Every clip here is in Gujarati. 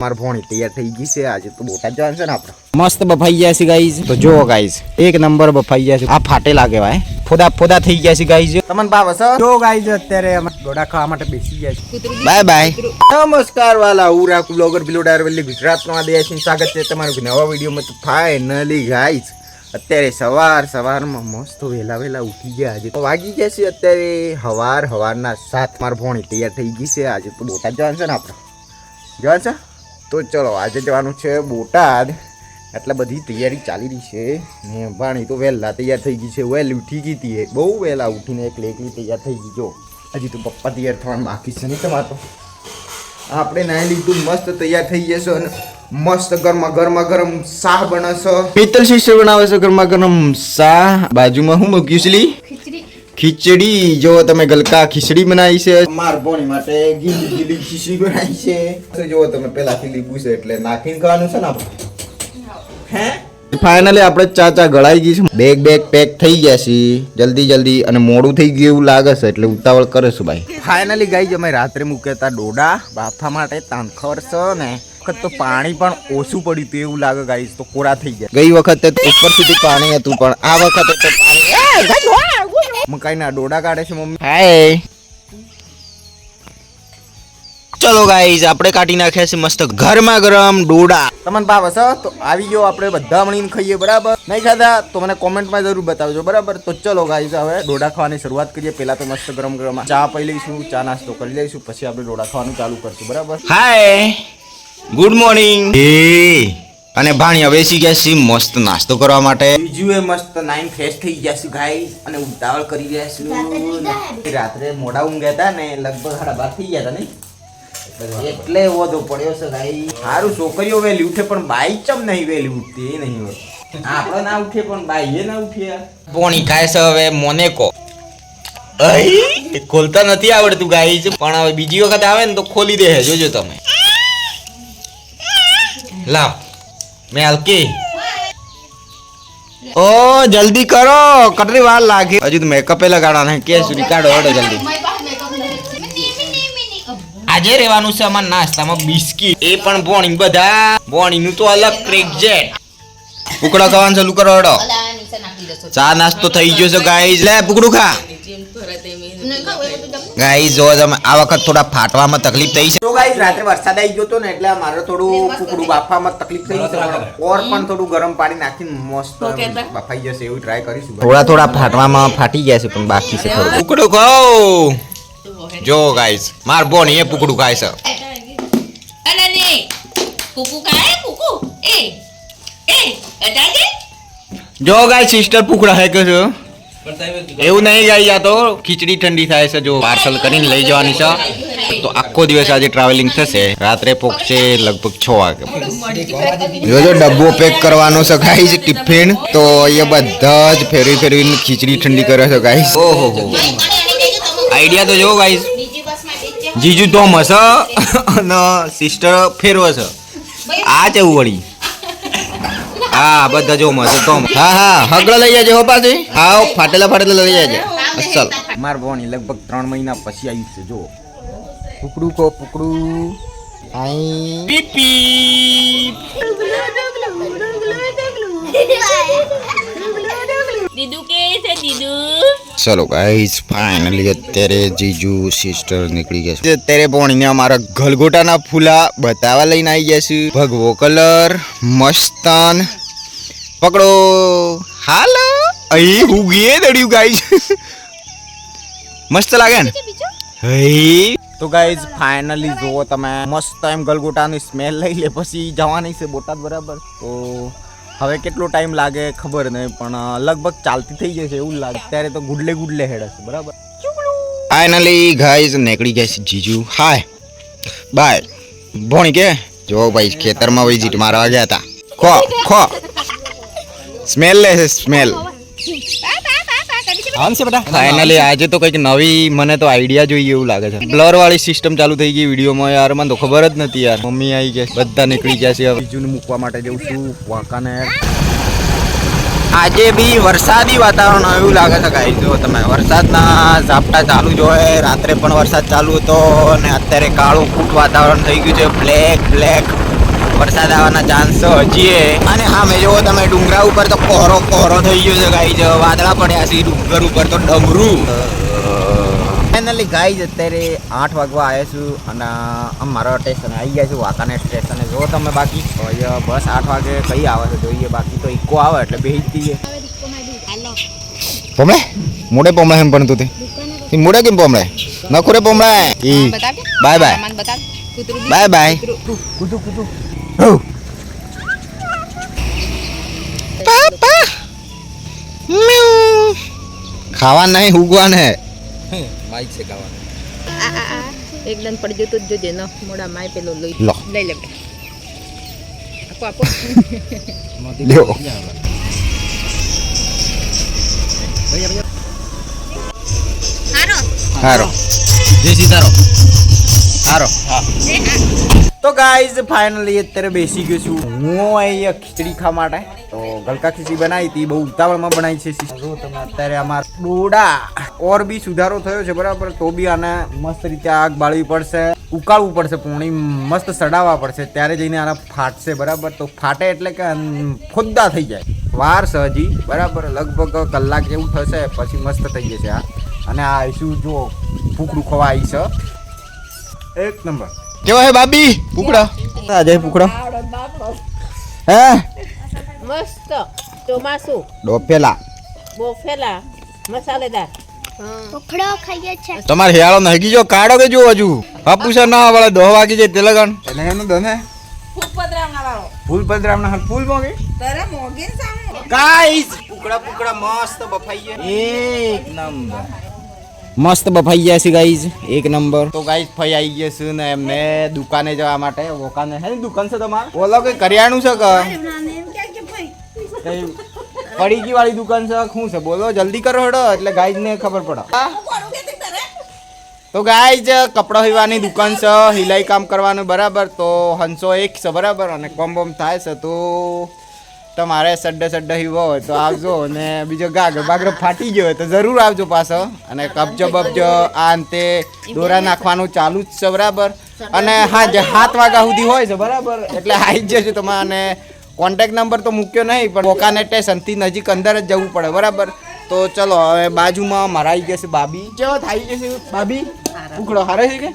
માર ભોણી તૈયાર થઈ ગઈ છે. આજે તો બોટાદ જવાનું છે ને આપણે. મસ્ત બફાઈ ગયા છે ગાઈઝ. તો જો ગાઈઝ એક નંબર બફાઈ ગયા છે. આ ફાટેલા કહેવાય. ફોદા ફોદા થઈ ગયા છે ગાઈઝ. તમને ભાવ હશે? જો ગાઈઝ અત્યારે અમે ડોડા ખાવા માટે બેસી ગયા છે. Bye bye. નમસ્કાર વાલા ઉરા બ્લોગર બિલોડાર વેલી ગુજરાતમાં દેશની સ્વાગત છે તમારું નવા વિડીયોમાં. તો ફાઇનલી ગાઈઝ અત્યારે સવારમાં મસ્ત વહેલા ઉઠી ગયા. આજે તો વાગી ગયા છે અત્યારે સવારના 7. માર ભોણી તૈયાર થઈ ગઈ છે. આજે તો બોટાદ જવાનું છે ને આપણે. જવાનું છે તો ચલો આજે જવાનું છે બોટાદ. એટલે બધી તૈયારી ચાલી રહી છે ને. ભાણી તો વહેલા તૈયાર થઈ ગઈ છે. વહેલી ઉઠી ગઈ હતી, બહુ વહેલા ઉઠીને એકલી તૈયાર થઈ ગઈ. જો હજી તો પપ્પા તૈયાર થવાનું બાકી છે નહીં તમારે. તો આપણે નાઈ લીધું, મસ્ત તૈયાર થઈ જશો અને મસ્ત ગરમા ગરમ શાહ બનશે. પિત્તલ સિસ્ટર બનાવે છે ગરમા ગરમ શાહ. બાજુમાં શું મૂક્યું છે? ખીચડી. જો તમે ગલકા ખીચડી બનાવી છે. માર ભોણી માટે ગીલી ખીચડી બનાવી છે. જો તમે પેલાથી લીંબુ છે એટલે નાખીને ખાવાનું છે ને આપણે. હે ફાઇનલી આપણે ચા ગળાઈ ગઈ છે. બેગ પેક થઈ ગયા છે. જલ્દી અને મોડું થઈ ગયું એવું લાગે છે એટલે ઉતાવળ કરે છે ભાઈ. ફાઇનલી ગાઈ અમે રાત્રે મૂક્યા હતા ડોડા બાફા માટે. તાનખર છે ને વખત તો પાણી પણ ઓછું પડ્યું હતું એવું લાગે ગાઈસ. તો કોરા થઈ ગયા. ગઈ વખતે ઉપર સુધી પાણી હતું પણ આ વખતે તો પાણી મકાઈના ડોડા કાઢે છે મમ્મી. હાય ચલો ગાઈઝ આપણે કાઢી નાખ્યા છે મસ્ત ગરમા ગરમ ડોડા. તમને ભાવ હશે તો આવી ગયો. આપણે બધા મળીને ખાઈએ. બરાબર? નહીં ખાધા તો મને કોમેન્ટમાં જરૂર બતાવજો. બરાબર? તો ચલો ગાઈઝ હવે ડોડા ખાવાની શરૂઆત કરીએ. પહેલા તો મસ્ત ગરમ ચા પી લઈશું, ચા નાસ્તો કરી લઈશું, પછી આપણે ડોડા ખાવાનું ચાલુ કરશું. બરાબર? Hi good morning. અને ભાણી હવે બેસી ગયા છે મસ્ત નાસ્તો કરવા માટે. બીજું એ મસ્ત નાઈન ફ્રેશ થઈ ગયા છે ગાઈઝ અને ઉતાવળ કરી રહ્યા છે. રાત્રે મોડા ઊંઘ્યા હતા ને લગભગ 12:30 થઈ ગયા હતા નહીં એટલે વધુ પડ્યો છે ભાઈ. સારું છોકરીઓ વહેલી ઉઠે પણ બાઈ ચમ નહીં વહેલી ઉઠતી એ નહીં હોય. આપણે ના ઉઠે પણ બાઈ એ ના ઉઠે. પોણી ખાય છે હવે મોનેકો. ખોલતા નથી આવડતું ગાઈસ પણ હવે બીજી વખત આવે ને તો ખોલી દે. જોજો તમે. લાવ મેં હલકી. ઓ જલ્દી કરો, કેટલી વાર લાગે. હજુ તો મેકઅપ લગાડવાના કે સુધી કાઢો હડો જલ્દી. આજે રહેવાનું છે અમારા નાસ્તામાં બિસ્કિટ. એ પણ ભોણી બધા ભોણીનું તો અલગ ક્રેક છે. પુકડા ખાવાનું ચાલુ કરો હડો. ચા નાસ્તો થઈ ગયો છે ગાઈઝ. લે પુકડું ખા ગાઈઝ. જો તમે આ વખત થોડા ફાટવામાં તકલીફ થઈ છે. તો ગાઈઝ રાત્રે વરસાદ આવી ગયો તો ને એટલે મારે થોડું પુકડું બાફવામાં તકલીફ થઈ છે. ઓર પણ થોડું ગરમ પાણી નાખીને મસ્ત બફાઈ જશે એવું ટ્રાય કરીશું. થોડા ફાટવામાં ફાટી ગયા છે પણ બાકી છે થોડું. પુકડું ખાઓ. જો ગાઈસ માર બોની એ પુકડું ખાય છે. જો ગાઈસ સિસ્ટર પુકડા હે કે છો એવું નહીં ગાઈ. આ તો ખીચડી ઠંડી થાય છે. જો પાર્સલ કરીને લઈ જવાની છે તો આખો દિવસ આજે ટ્રાવેલિંગ થશે. રાત્રે પહોંચશે લગભગ 6 વાગે. જો ડબ્બો પેક કરવાનો છે ગાઈસ ટિફિન. તો એ બધા જ ફેરવીને ખીચડી ઠંડી કરે છે ગાઈસ. ઓહો આઈડિયા તો જો ગાઈસ. જીજુ થોમસ અને સિસ્ટર ફેરવે છે. આ છે વળી. હા બધા જો મસ થોમ. હા હગડા લઈ જાજે હો પાછી. હા ફાટેલા લઈ જાજે. અસલ માર ભોણી લગભગ 3 મહિના પછી આવી છે. જો પુકડું કો પુકડું. આઈ પીપી દીદુ કે છે દીદુ. ચલો ગાઈસ ફાઇનલી અત્યારે જીજુ સિસ્ટર નીકળી ગયા છે. અત્યારે ભોણીને અમારા ગલગોટાના ફૂલા બતાવવા લઈને આવી ગયા છે. ભગવો કલર મસ્તન પકડો. હાલ અહીં ઉગીએ દડ્યું ગાઈસ. મસ્ત લાગે ને. હઈ તો ગાઈસ ફાઇનલી જો તમે મસ્ત એમ ગલગોટાની સ્મેલ લઈ લે પછી જવાની છે બોટાદ. બરાબર? તો હવે કેટલો ટાઈમ લાગે ખબર નહીં પણ લગભગ ચાલતી થઈ જશે એવું લાગે. અત્યારે તો ગુડલે હેડ હશે. બરાબર? ફાઇનલી ગાઈસ નીકળી ગયા છે જીજુ. હાય બાય ભોણી કે જો ભાઈ ખેતરમાં વિઝિટ મારવા ગયા હતા. ખો સ્મેલ લે છે સ્મેલ. ફાઇનલી આજે તો કઈક નવી મને તો આઈડિયા જોઈએ એવું લાગે છે. બ્લર વાળી સિસ્ટમ ચાલુ થઈ ગઈ વિડીયોમાં. યાર મને તો ખબર જ નથી યાર. મમ્મી આવી ગયા બધા નીકળી ગયા છે. બીજું મૂકવા માટે જઉં છું વાંકાને. આજે બી વરસાદી વાતાવરણ એવું લાગે છે ગાઈસ. જો તમે વરસાદના ઝાપટા ચાલુ જોયે. રાત્રે પણ વરસાદ ચાલુ હતો અને અત્યારે કાળું ફૂટ વાતાવરણ થઈ ગયું છે. બ્લેક વરસાદ આવવાના ચાન્સ હજી અને સામે જો તમે ડુંગરા ઉપર તો કોહરો થઈ ગયો છે ગાઈઝ વાદળા પડ્યા છે ડુંગર ઉપર તો ડમરું ફાઇનલી ગાઈઝ અત્યારે 8 વાગવા આવ્યા છું અને અમારા સ્ટેશન આવી ગયા છું વાંકાનેર સ્ટેશને જો તમે બાકી બસ 8 વાગે કઈ આવે છે જોઈએ બાકી તો ઇકો આવે એટલે બેસી જ જઈએ પોમળે મોડે પોમળે એમ પણ તું તે મોડે કેમ પોમળે નખુરે પોમળે બાય બાય બાય બાય કુતુ કુતુ પાપા ખાવા નહીં હુગવાન હે માઈક છે ખાવાનું એકદમ પડી જતો જોજે ન મોડા માય પેલો લઈ લો લઈ લે આપો લ્યો હારો જય સીતારો હારો તો ગાઈઝ ફાઇનલી અત્યારે બેસી ગયો છું હું અહીંયા ખીચડી ખાવા માટે તો ગલકા ખીચડી બનાવી હતી બહુ ઉતાવળમાં બનાવી છે જો તમે અત્યારે અમારા ડોડા ઓર બી સુધારો થયો છે બરાબર તો બી આને મસ્ત રીતે આગ બાળવી પડશે ઉકાળવું પડશે પોણી મસ્ત સડાવવા પડશે ત્યારે જઈને આને ફાટશે બરાબર તો ફાટે એટલે કે ખોદ્દા થઈ જાય વાર છે હજી બરાબર લગભગ કલાક જેવું થશે પછી મસ્ત થઈ જશે આ અને આ આઈશું જો ફૂકડું ખવા આવી છે એક નંબર કેવા હે બાબી ફૂકડા અજય ફૂકડા હે મસ્ત ચોમાસુ ડોફેલા બોફેલા મસાલેદાર ઉખડો ખાઈએ છે તમારે હિયાળો નહી જો કાઢો કે જો હજુ બાપુસા ના વાળે 10 વાગી જાય તે લગન એટલે એનું દને ફૂલ પદરામ ના ફૂલ મોગે તારે મોગે સામો ગાઈસ ફૂકડા મસ્ત બફાઈ ગયા એક નંબર મસ્ત બફાઈ ગયા છે ગાઈઝ એક નંબર તો ગાઈઝ ફઈ આવી ગયા છે ને એમને દુકાને જવા માટે વોકાને હે દુકાન છે તમાર બોલો કે કરિયાણું છે કે કઈ પડીકી વાળી દુકાન છે શું છે બોલો જલ્દી કરો હડો એટલે ગાઈઝ ને ખબર પડે તો ગાઈઝ કપડા હીવાની દુકાન છે હિલાઈ કામ કરવાનું બરાબર તો હંસો એક છે બરાબર અને કોમ બોમ થાય છે તો તમારે સડ્ડે હીવો હોય તો આવજો અને બીજો બાગરો ફાટી ગયો હોય તો જરૂર આવજો પાછો અને કબજો બબજો આ અંતે દોરા નાખવાનું ચાલુ જ છે બરાબર અને હા 7 વાગ્યા સુધી હોય છે બરાબર એટલે આવી જ જશે તમારે કોન્ટેક્ટ નંબર તો મૂક્યો નહીં પણ વોકાનેર સ્ટેશનથી નજીક અંદર જ જવું પડે બરાબર તો ચલો હવે બાજુમાં મારા આવી ગયા છે બાબી કેવો થઈ જશે બાબી ફૂકડો હારે છે કે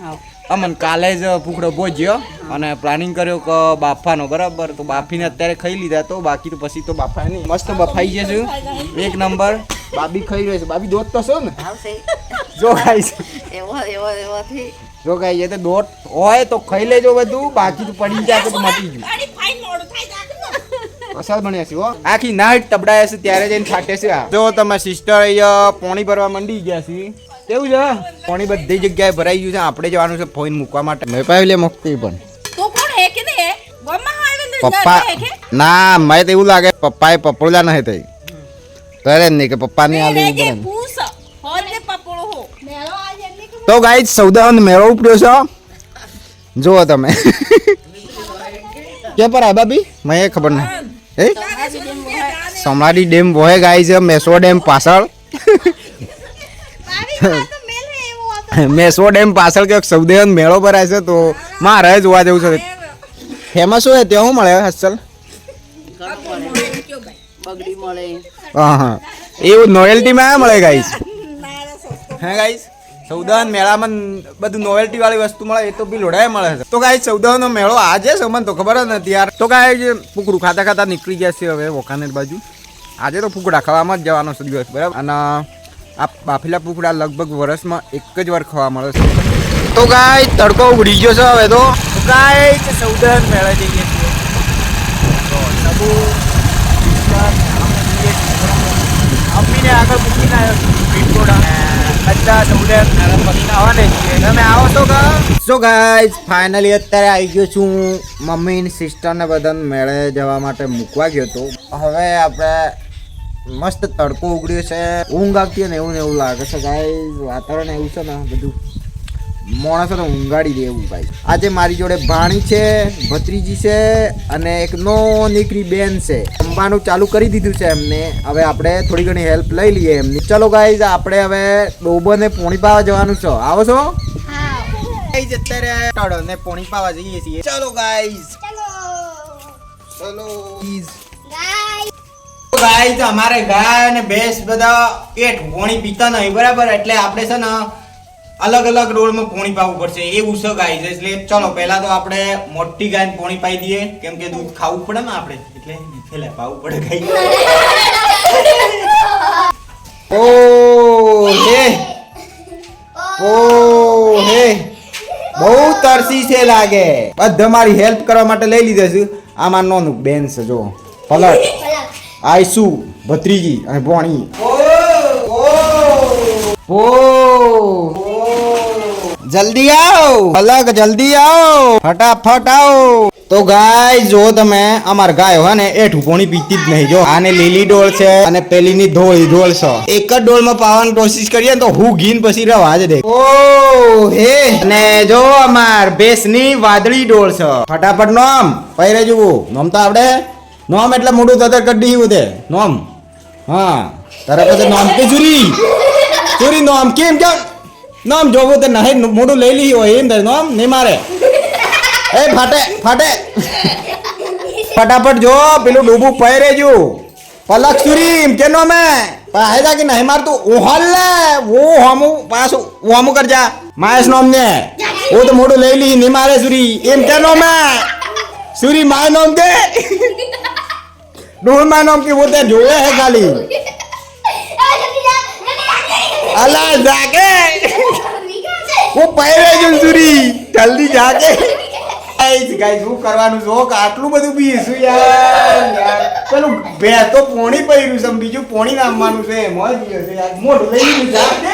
અમન કાલે જ ફૂકડો પહોંચ્યો અને પ્લાનિંગ કર્યો કે બાફાનો બરાબર તો બાફીને અત્યારે ખાઈ લીધા તો બાકી તો પછી તો બાફાય નહીં મસ્ત બફાઈ જશે એક નંબર બાબી ખાઈ રહી છે બાબી દોત તો છો ને જો ખાઈ છે એવો થી જો ખાઈ છે તો દોત હોય તો ખાઈ લેજો બધું બાકી તો પડી જાય તો મટી ગયું અસલ બન્યા છે હો આખી નાઈટ તબડાયા છે ત્યારે જઈને ફાટે છે જો તમે સિસ્ટર અહીંયા પાણી ભરવા મંડી ગયા છે કેવું છે પાણી બધી જગ્યાએ ભરાઈ ગયું છે આપણે જવાનું છે ફોઈન મૂકવા માટે મેં પાવી લે મુકતી પણ તો કોણ હે કે ને ગોમાં આવેન્દ્ર પપ્પા ના મને તો એવું લાગે પપ્પાએ પપોળા ન હતી કરે નહીં કે પપ્પા ને આલે જે પૂછ હોને પપોળો હો મેળો આજ એટલે કે તો ગાઈસ સૌદાનો મેળો ઉપડ્યો છે જુઓ તમે કે પર આ બાબી મને ખબર નહીં એ સમરાડી ડેમ વહે ગાઈસ મેસો ડેમ પાછળ મેસો ડેમ પાછળ કે સૌદેવન મેળો ભરાય છે તો મારે જોવા જવું છે ફેમસ હોય ત્યાં શું મળે અસલ બગડી મળે હા એવું નોવેલ્ટીમાં આ મળે ગાઈસ હે ગાઈસ સૌદાન મેળામાં બધું નોવેલ્ટી વાળી વસ્તુ મળે એ તો બી લોડાય મળે છે તો ગાઈસ સૌદાનો મેળો આજે છે મને તો ખબર જ નથી યાર તો ગાઈસ ફૂકડું ખાતા નીકળી ગયા છે હવે વોકાનેર બાજુ આજે તો ફૂકડા ખાવામાં જ જવાનો છે દિવસ બરાબર અને આ બાફેલા ફૂકડા લગભગ વર્ષમાં એક જ વાર ખાવા મળે છે તો ગાઈસ તડકો ઉડી ગયો છે હવે તો ગાઈસ સૌદાન મેળા જઈએ છીએ તો સબુ અમ્મીને આગળ મૂકીને આવ્યો છું બધા સૌદાન મેળા પકડીને આવવાને છીએ તમે આવો તો સો ગાઈસ ફાઇનલી અત્યારે આવી ગયો છું મમ્મી સિસ્ટરને બધાને મેળે જવા માટે મૂકવા ગયો હતો હવે આપણે મસ્ત તડકો ઉગડ્યો છે ઊંઘ આવતી હોય ને એવું લાગે છે ગાઈસ વાતાવરણ એવું છે ને બધું માણસોને ઊંઘાડી દે એવું ભાઈ આજે મારી જોડે ભાણી છે ભત્રીજી છે અને એક નીકળી બેન છે જમવાનું ચાલુ કરી દીધું છે એમને હવે આપણે થોડી ઘણી હેલ્પ લઈ લઈએ એમની ચલો ગાઈસ આપણે હવે ડોબોને પોણી પાવા જવાનું છે આવો છો ગાઈસ અત્યારે ને પોણી પાવા જઈએ છીએ ચલો ગાઈસ ચલો ગાય ગાય તો અમારે ગાય અને ભેંસ બધા પેટ પોણી પીતા નહીં બરાબર એટલે આપણે છે ને અલગ અલગ ડોળમાં પોણી પાવું પડશે એવું છે ગાય છે એટલે ચલો પહેલા તો આપણે મોટી ગાયને પોણી પાઈ દઈએ કેમ કે દૂધ ખાવું પડે ને આપણે એટલે પેલા પાવું પડે ગાય ઓ હે બહુ તરસી છે લાગે બધા મારી હેલ્પ કરવા માટે લઈ લીધે છે આમાં નોનું બેન છે જો પલટ આઈસુ ભત્રીજી અને ભોણી જલ્દી આવો પલક જલ્દી આવો ફટાફટ આવો તો ગાય જો તમે અમાર ગાય હે ને એઠું પોણી પીતી જ નહીં જો આને લીલી ડોળ છે અને પેલીની ધોળી ડોળ છે એક જ ડોળમાં પાવાની કોશિશ કરીએ ને તો હું ઘીન પછી રવા જ દે ઓ હે અને જો અમાર ભેંસની વાદળી ડોળ છે ફટાફટ નોમ પૈરે જુઓ નોમ તો આવડે નોમ એટલે મોઢું તતર કડી ઉદે નોમ હા તારા પછી નોમ કે ચુરી નોમ કેમ નોમ જોવું તો નહીં મોઢું લઈ લી હોય એમ નોમ નહીં મારે એ ફાટે ફટાફટ જો પેલું ડૂબું પહેરે જો પલક સુરી કે નો મે પાહેદા કે નહીં મારતું ઓહલ લે વો હમુ પાછું હમુ કર જા માયસ નોમ ને ઓ તો મોઢું લઈ લી નહીં મારે સુરી એમ કે નો મે સુરી માય નોમ દે ડોળ માં નોમ કે वो ते જોવે હે ખાલી અલા જાગે वो પહેરે જો સુરી જલ્દી જાગે ગાઈસ શું કરવાનું જો આટલું બધું પીશું યાર પેલું બે તો પોણી પીર્યું છે બીજું પોણી નામવાનું છે મોજ છે યાર મોઢું લઈ લીધું જાગે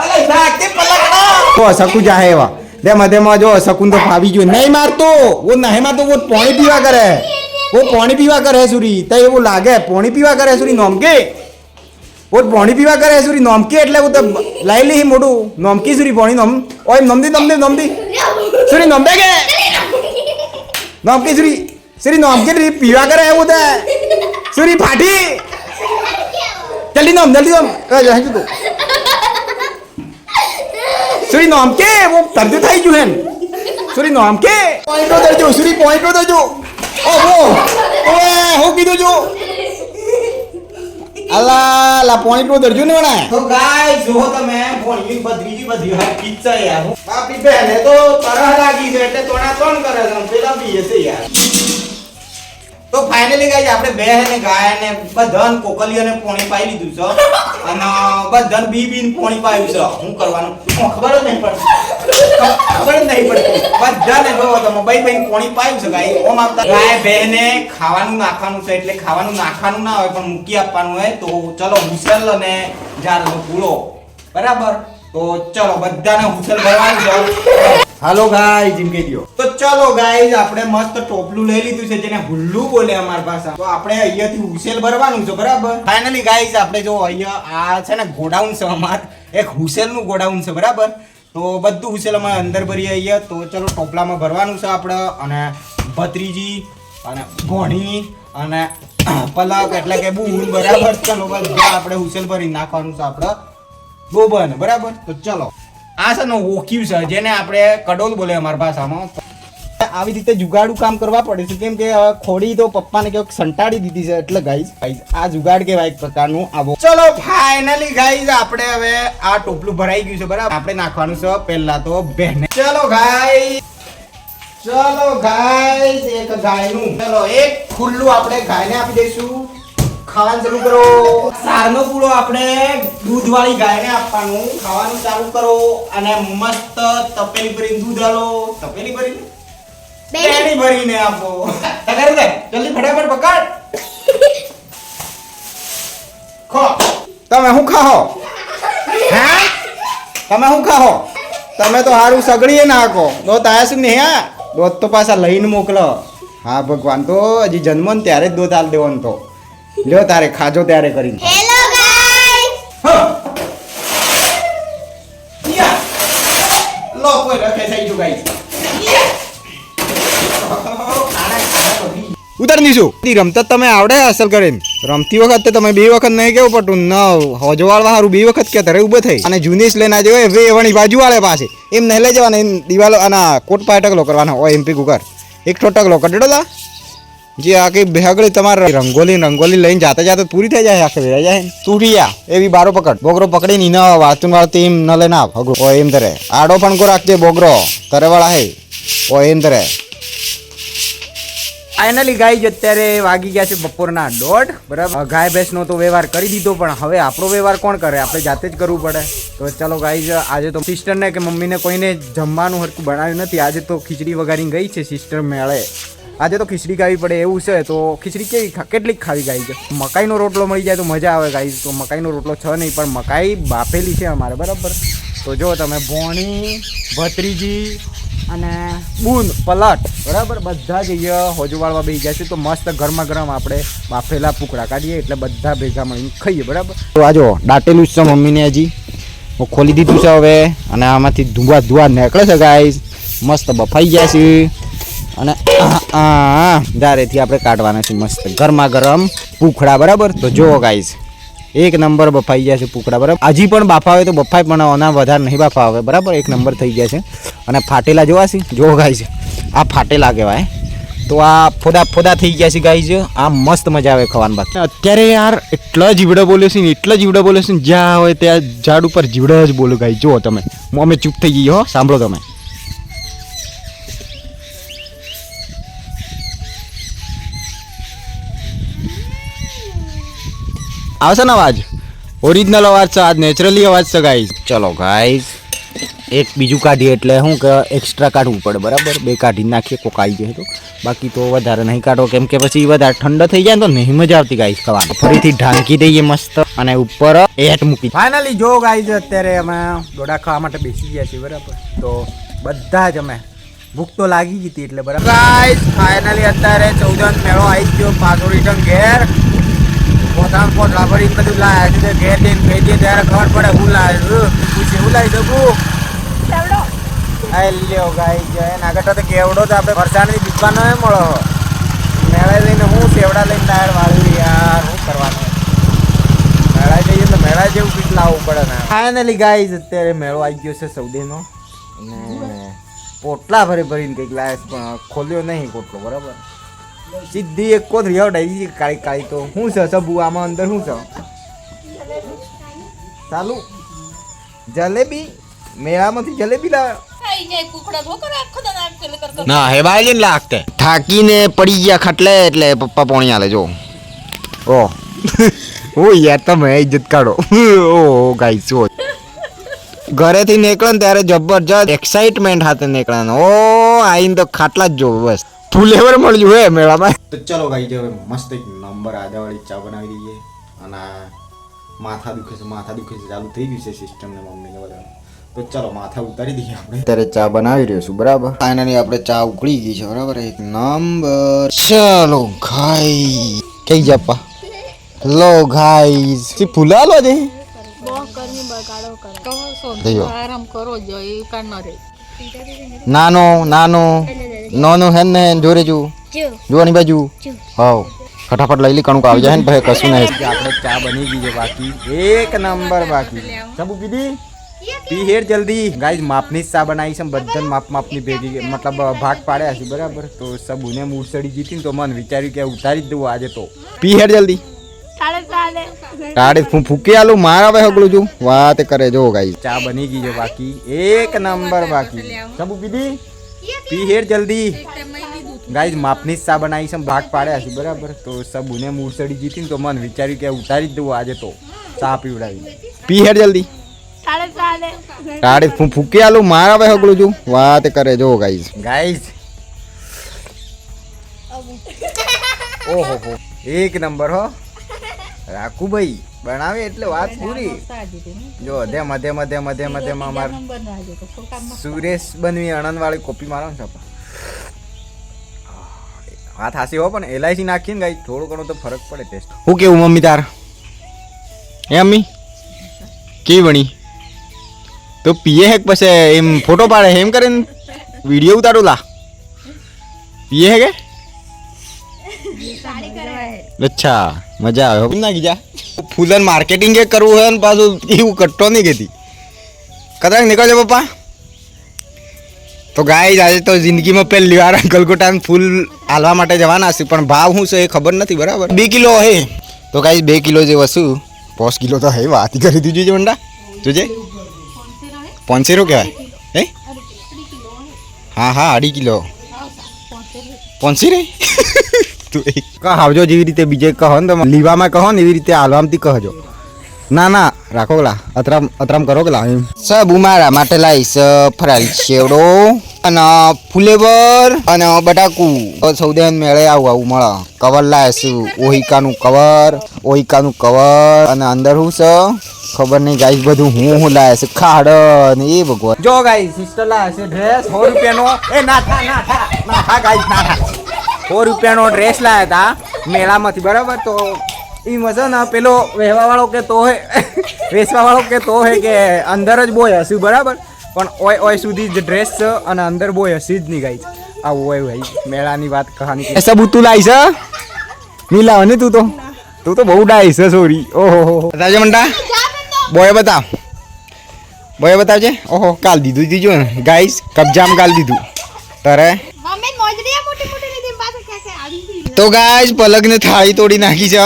અલે જાગે પલકડા તો શકુ જાહે એવા દેમાં જો શકુન તો ફાવી ગયો નહીં મારતો वो નહીં મારતો वो પોણી પીવા કરે वो પોણી પીવા કરે સુરી તો એવું લાગે પોણી પીવા કરે સુરી નોમકે वो પોણી પીવા કરે સુરી નોમકે એટલે હું તો લઈ લી મોઢું નોમકી સુરી પોણી નોમ ઓય નોમદી સુરી નોમ દે કે નોમકી સુરી નોમકે પીવા કરે એવું તે સુરી ફાટી જલ્દી નોમ હજુ તો સુરી નોમકે वो તરજુ થઈ ગયું હેન સુરી નોમકે પોઈન્ટો દરજો સુરી પોઈન્ટો દરજો ઓહો ઓએ હું કીધું છું અલા લા પોઈન્ટો દરજો ને વણા તો ગાય જો તમે પોણી બધી હા કિચ્ચા યાર બાપી બેને તો તરહ લાગી છે એટલે તોણા કોણ કરે છે પેલા બી છે યાર તો ફાઇનલી ગાય આપણે બે ને ગાય ને બધાન કોકલીઓને પોણી પાઈ લીધું છે અને બધાન બીન પોણી પાયું છે હું કરવાનું ખબર જ નહીં પડતી બધાને જો તમે ભાઈ પોણી પાયું છે ગાય ઓમ આપતા ગાય બેને ખાવાનું નાખવાનું છે એટલે ખાવાનું નાખવાનું ના હોય પણ મૂકી આપવાનું હોય તો ચલો હુસલ અને જારનો પૂળો બરાબર તો ચલો બધાને હુસલ ભરવાનું છે હાલો ગાય જીમ કહી દો તો ચલો ગાઈઝ આપણે મસ્ત ટોપલું લઈ લીધું છે જેને હુલ્લું બોલે અમારી ભાષા તો આપણે અહીંયાથી હુસેલ ભરવાનું છે બરાબર ફાઇનલી ગાઈઝ આપણે જો અહીંયા આ છે ને ગોડાઉન છે અમાર એક હુસેલનું ગોડાઉન છે બરાબર તો બધું હુસેલ અમે અંદર ભરીએ અહીંયા તો ચલો ટોપલામાં ભરવાનું છે આપણે અને ભત્રીજી અને ભોણી અને પલક એટલે કે બૂન બરાબર ચલો બધા આપણે હુસેલ ભરી નાખવાનું છે આપણે બોબન બરાબર તો ચલો આ છે ને ઓક્યુ છે જેને આપણે કડોલ બોલે અમારી ભાષામાં આવી રીતે જુગાડું કામ કરવા પડે છે કેમ કે ખોડી તો પપ્પાને કેવું સંટાડી દીધી છે એટલે ગાઈઝ આ જુગાડ કેવાય એક પ્રકારનું આવો ચલો ફાઇનલી ગાઈઝ આપણે હવે આ ટોપલું ભરાઈ ગયું છે બરાબર આપણે નાખવાનું છે પહેલા તો બેને ચલો ગાઈઝ એક ગાયનું ચલો એક ખુલ્લું આપણે ગાયને આપી દઈશું ખાવાનું ચાલુ કરો સારનો પૂળો આપણે દૂધવાળી ગાયને આપવાનું ખાવાનું ચાલુ કરો અને મસ્ત તપેલી ભરીને દૂધ આલો તપેલી ભરીને બેની ભરીને આપો તગારી દે જલ્દી ફટાફટ પકડ ખો તમે હું ખાઓ હા તમે હું ખાઓ તમે તો હારું સગડીએ નાખો તો તાયા શું નહીં હા દોત તો પાછા લઈને મોકલો હા ભગવાન તો હજી જન્મ ને ત્યારે જ દોત આલ દેવાનો તો લ્યો તારે ખાજો ત્યારે કરીને હેલો ગાઈસ લો કોઈ રખે થઈ ગયું ગાઈસ ઉતાર નીશું રમતા તમે આવડે અસલ કરીને રમતી વખત તમે બે વખત નહીં કેવું પડતું ન હોજવાળવા હારું બે વખત કે તારે ઉભો થઈ અને જૂનીસ લઈને આજે હોય વેવણી બાજુ વાળે પાસે એમ નહીં લઈ જવાના એમ દિવાલો અને કોટ પાય ટકલો કરવાનો હોય એમપી કુકર એક ઠો ટકલો કરી દેડો તા જે આખી ભેગળી તમારે રંગોલી લઈને જાતે પૂરી થઈ જાય આખે વેરાઈ જાય તુરિયા એવી બારો પકડ બોગરો પકડીને ન વાળતું વાળતી એમ ન લઈને આવ હગો ઓ એમ તરે આડો પણ કો રાખજે બોગરો તરે વાળા હે ઓ એમ તરે ફાઇનલી ગાઈઝ અત્યારે વાગી ગયા છે બપોરના 1:30 બરાબર ગાય ભેંસનો તો વ્યવહાર કરી દીધો પણ હવે આપણો વ્યવહાર કોણ કરે આપણે જાતે જ કરવું પડે તો ચલો ગાઈઝ આજે તો સિસ્ટરને કે મમ્મીને કોઈને જમવાનું હરખું બનાવ્યું નથી આજે તો ખીચડી વગાડીને ગઈ છે સિસ્ટર મેળે આજે તો ખીચડી ખાવી પડે એવું છે તો ખીચડી કેટલીક ખાવી ગાઈ છે મકાઈનો રોટલો મળી જાય તો મજા આવે ગાઈઝ તો મકાઈનો રોટલો છે નહીં પણ મકાઈ બાફેલી છે અમારે બરાબર તો જો તમે ભોણી ભત્રીજી અને બૂંદ પલટ બરાબર બધા જ અહીંયા હોજવાળવા બેસી ગયા છે તો મસ્ત ગરમા ગરમ આપણે બાફેલા પૂકડા કાઢીએ એટલે બધા ભેગા મળીને ખાઈએ બરાબર તો આ જો દાટેલું જ છે મમ્મીને હજી હું ખોલી દીધું છે હવે અને આમાંથી ધુઆ નીકળે છે ગાઈઝ મસ્ત બફાઈ ગયા છે અને જારેથી આપણે કાઢવાના છે મસ્ત ગરમા ગરમ પૂખડા બરાબર તો જુઓ ગાઈઝ એક નંબર બફાઈ ગયા છે પૂકડા બરાબર હજી પણ બાફાવે તો બફાય પણ આના વધારે નહીં બાફાવે બરાબર એક નંબર થઈ ગયા છે અને ફાટેલા જોવા છે જો ગાઈઝ આ ફાટેલા કહેવાય તો આ ફોદા થઈ ગયા છે ગાઈઝ આ મસ્ત મજા આવે ખાવાની બાકી અત્યારે યાર એટલા જીવડા બોલે છે ને જ્યાં હોય ત્યાં ઝાડ ઉપર જીવડા જ બોલો ગાઈઝ જુઓ તમે અમે ચૂપ થઈ જઈએ હો સાંભળો તમે આવશે ને અવાજ ઓરિજિનલ અવાજ છે આજ નેચરલી અવાજ છે ગાઈઝ ચલો ગાઈઝ એક બીજું કાઢીએ એટલે શું કે એક્સ્ટ્રા કાઢવું પડે બરાબર બે કાઢી નાખીએ કોક આવી જાય તો બાકી તો વધારે નહીં કાઢો કેમ કે પછી વધારે ઠંડો થઈ જાય ને તો નહીં મજા આવતી ગાઈઝ ખાવાની ફરીથી ઢાંકી દઈએ મસ્ત અને ઉપર એટ મૂકી ફાઇનલી જો ગાઈઝ અત્યારે અમે ડોડા ખાવા માટે બેસી ગયા છીએ બરાબર તો બધા જ અમે ભૂખ તો લાગી ગઈ હતી એટલે બરાબર ગાઈઝ ફાઇનલી અત્યારે 14 મેળો આવી ગયો પાછો રિટર્ન ઘેર પોટ લાભરી બધું લાયા છે ઘેર જઈને ખાઈ દઈએ ત્યારે ખબર પડે હું લાવ્યું પૂછે હું લાવી શકું લ્યો ગાઈ જાય આગળ તો કેવડો તો આપણે વરસાદની દુકાન મળો મેળા લઈને હું સેવડા લઈને ટાયર વાળ્યું યાર શું કરવાનું મેળા જઈએ તો મેળા જેવું પીટ લાવવું પડે ને ફાઇનલી ગાઈઝ અત્યારે મેળો આવી ગયો છે સૌદેનો અને પોટલા ભરીને કંઈક લાવે પણ ખોલ્યો નહીં પોટલો બરાબર સીધી એક કોથ રિયાવડાવી કાળી તો શું છે સબુ આમાં અંદર શું છે ચાલુ જલેબી મેળામાંથી જલેબી લાવ્યો ના હે ભાઈ લઈને લાગતે થાકીને પડી ગયા ખટલે એટલે પપ્પા પોણી આલે જો ઓ ઓ યાર તમે ઇજ્જત કાઢો ઓ ગાઈસ ઓ ઘરેથી નીકળે ને ત્યારે જબરજસ્ત એક્સાઇટમેન્ટ સાથે નીકળે ઓ આઈને તો ખાટલા જ જોવો બસ ફૂલેવર મળ્યું હે મેળામાં તો ચલો ગાઈ હવે મસ્ત એક નંબર આદાવાળી ચા બનાવી દઈએ અને માથા દુખે છે ચાલુ થઈ ગયું છે સિસ્ટમ ને મમ્મીને બધા તો ચલો માથા ઉતારી દઈએ આપણે અત્યારે ચા બનાવી રહ્યો છું બરાબર ફાઇનલી આપણે ચા ઉકળી ગઈ છે બરાબર એક નંબર ચલો ખાઈ કઈ જપા લો ગાઈસ સી ફૂલા લો દે બહુ ગરમી બગાડો કરે કહો દયો આરામ કરો જો એ કાન ન રે નાનો હે ને જોરે જોવાની બાજુ હાવ ફટાફટ લઈ લી કણુક આવી જાય ને પછી કશું નહીં આપણે ચા બની ગઈ છે બાકી એક નંબર બાકી સબુ પીધી પી હેર જલ્દી ગાઈઝ માપની જ ચા બનાવી છે બધા માપની ભેગી મતલબ ભાગ પાડ્યા છે બરાબર તો સબુને મૂળસડી જીતી તો મને વિચાર્યું કે ઉતારી જ દઉં આજે તો પી હેર જલ્દી તાડે ફૂકી આલું મારા ભાઈ હગલું છું વાત કરે જો ગાઈઝ ચા બની ગઈ છે બાકી એક નંબર બાકી સબુ પીધી પી હેર જલ્દી ગાઈઝ માપની જ ચા બનાવી છે ભાગ પાડ્યા છે બરાબર તો સબુને મૂળસડી જીતી તો મને વિચાર્યું કે ઉતારી જ દઉં આજે તો ચા પીવડાવી પી હેર જલ્દી તાડે ફૂકી આલું મારા ભાઈ હગલું છું વાત કરે જો ગાઈઝ ઓહો હો એક નંબર હો રાખુ ભાઈ બનાવે એટલે વાત પૂરી જો મધ્યમાં અમાર સુરેશ બનવી આણંદવાળી કોપી મારો ને છાપા વાત હાસી હો પણ એલઆઈસી નાખીને ગાઈ થોડું ઘણું તો ફરક પડે ટેસ્ટ હું કેવું મમ્મી તાર એ મમ્મી કેવી બની તો પીએ હે પછી એમ ફોટો પાડે એમ કરીને વિડીયો ઉતારું લા પીએ હે કે અચ્છા મજા આવે ના ગીજા ફૂલન માર્કેટિંગ એ કરવું હોય ને પાછું એવું કટ્ટો નહીં કહેતી કદાચ નીકળજો પપ્પા તો ગાઈઝ આજે તો જિંદગીમાં પહેલી વાર ગલગોટાને ફૂલ હાલવા માટે જવાના છે પણ ભાવ શું છે એ ખબર નથી બરાબર 2 કિલો હે તો ગાઈઝ 2 કિલો જે વસ્તુ 5 કિલો તો હે વાત કરી દીધી છે મંડા જોજે 500 કહેવાય હે હા 2.5 કિલો 500 રે તું કહાવજો જેવી રીતે બીજે કહો ને તમે લીવામાં કહો ને એવી રીતે હાલવામથી કહેજો ના રાખો ગલા અતરામ કરો ગલા સબ મારા માટે લાઈશ ફરાળી શેવડો અને ફુલેવર અને બટાકુ સૌદે મેળે આવું મળે કવર લાવીશું ઓહિકાનું કવર અને અંદર શું છે ખબર નહીં ગાઈસ બધું હું લાવે છે ખાડ ને એ ભગવાન જો ગાઈસ સિસ્ટર લાવે છે ડ્રેસ 100 રૂપિયાનો એ ના થા ગાઈસ ના થા 100 રૂપિયાનો ડ્રેસ લાવ્યા હતા મેળામાંથી બરાબર તો એ મજા ને પેલો વેચવાવાળો કે તો હે કે અંદર જ બોય હશું બરાબર પણ ઓય સુધી જ ડ્રેસ છે અને અંદર બોય હસી જ નહીં ગાઈ આવું હોય ભાઈ મેળાની વાત કહાની સબ તું લાવીશ નહીં લાવે ને તું તો બહુ ડાઈશ સોરી ઓહો બતાવજે મંડા બોય બતાવજે ઓહો કાલ દીધું ને ગાઈસ કબજામાં કાલ દીધું તારે મમ્મી મોજરી મોટી મોટી લીધી પાછો કે આવી તો ગાઈસ પલકને થાળી તોડી નાખી છે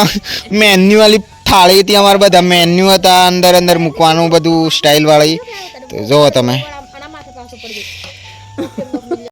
મેન્યુ વાળી થાળી હતી અમારે બધા મેન્યુ હતા અંદર મૂકવાનું બધું સ્ટાઇલ વાળી તો જો તમે આના માથે પાછો પડી ગયો